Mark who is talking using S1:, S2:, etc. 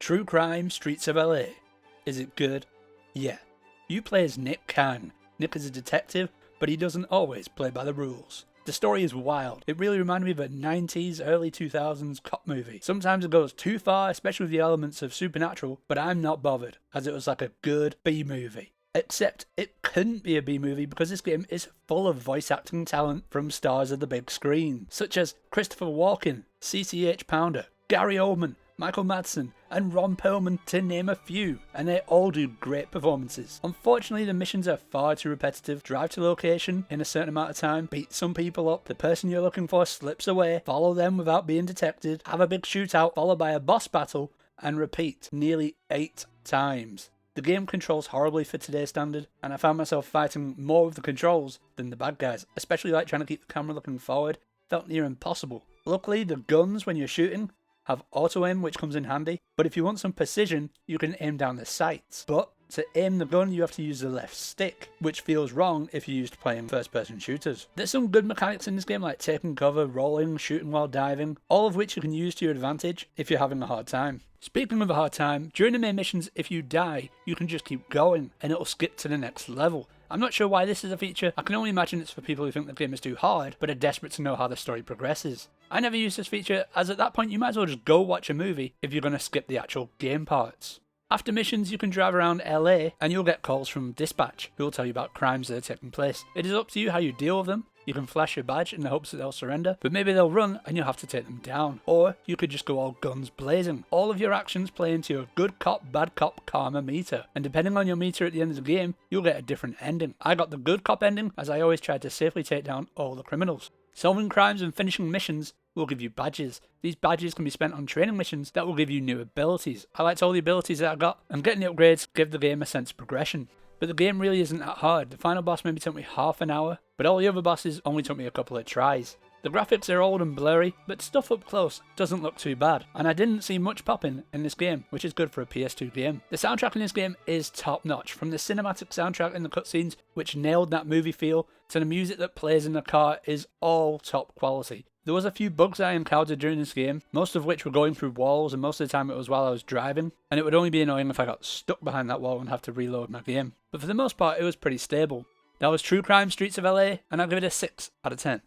S1: True Crime Streets of LA. Is it good? Yeah. You play as Nick Kang. Nick is a detective, but he doesn't always play by the rules. The story is wild. It really reminded me of a 90s, early 2000s cop movie. Sometimes it goes too far, especially with the elements of supernatural, but I'm not bothered, as it was like a good B-movie. Except it couldn't be a B-movie because this game is full of voice acting talent from stars of the big screen, such as Christopher Walken, CCH Pounder, Gary Oldman, Michael Madsen, and Ron Perlman, to name a few, and they all do great performances. Unfortunately, the missions are far too repetitive. Drive to location in a certain amount of time, beat some people up, the person you're looking for slips away, follow them without being detected, have a big shootout followed by a boss battle, and repeat nearly 8 times. The game controls horribly for today's standard, and I found myself fighting more with the controls than the bad guys, especially like trying to keep the camera looking forward. Felt near impossible. Luckily, the guns when you're shooting have auto aim, which comes in handy, but if you want some precision, you can aim down the sights. But to aim the gun, you have to use the left stick, which feels wrong if you're used to playing first-person shooters. There's some good mechanics in this game, like taking cover, rolling, shooting while diving, all of which you can use to your advantage if you're having a hard time. Speaking of a hard time, during the main missions, if you die, you can just keep going, and it'll skip to the next level. I'm not sure why this is a feature. I can only imagine it's for people who think the game is too hard, but are desperate to know how the story progresses. I never used this feature, as at that point you might as well just go watch a movie if you're going to skip the actual game parts. After missions, you can drive around LA, and you'll get calls from dispatch, who will tell you about crimes that are taking place. It is up to you how you deal with them. You can flash your badge in the hopes that they'll surrender, but maybe they'll run and you'll have to take them down. Or you could just go all guns blazing. All of your actions play into your good cop, bad cop karma meter, and depending on your meter at the end of the game, you'll get a different ending. I got the good cop ending, as I always tried to safely take down all the criminals. Solving crimes and finishing missions will give you badges. These badges can be spent on training missions that will give you new abilities. I liked all the abilities that I got, and getting the upgrades give the game a sense of progression. But the game really isn't that hard. The final boss maybe took me half an hour, but all the other bosses only took me a couple of tries. The graphics are old and blurry, but stuff up close doesn't look too bad, and I didn't see much popping in this game, which is good for a PS2 game. The soundtrack in this game is top notch, from the cinematic soundtrack in the cutscenes, which nailed that movie feel, to the music that plays in the car is all top quality. There was a few bugs I encountered during this game, most of which were going through walls, and most of the time it was while I was driving, and it would only be annoying if I got stuck behind that wall and have to reload my game. But for the most part, it was pretty stable. That was True Crime Streets of LA, and I'll give it a 6 out of 10.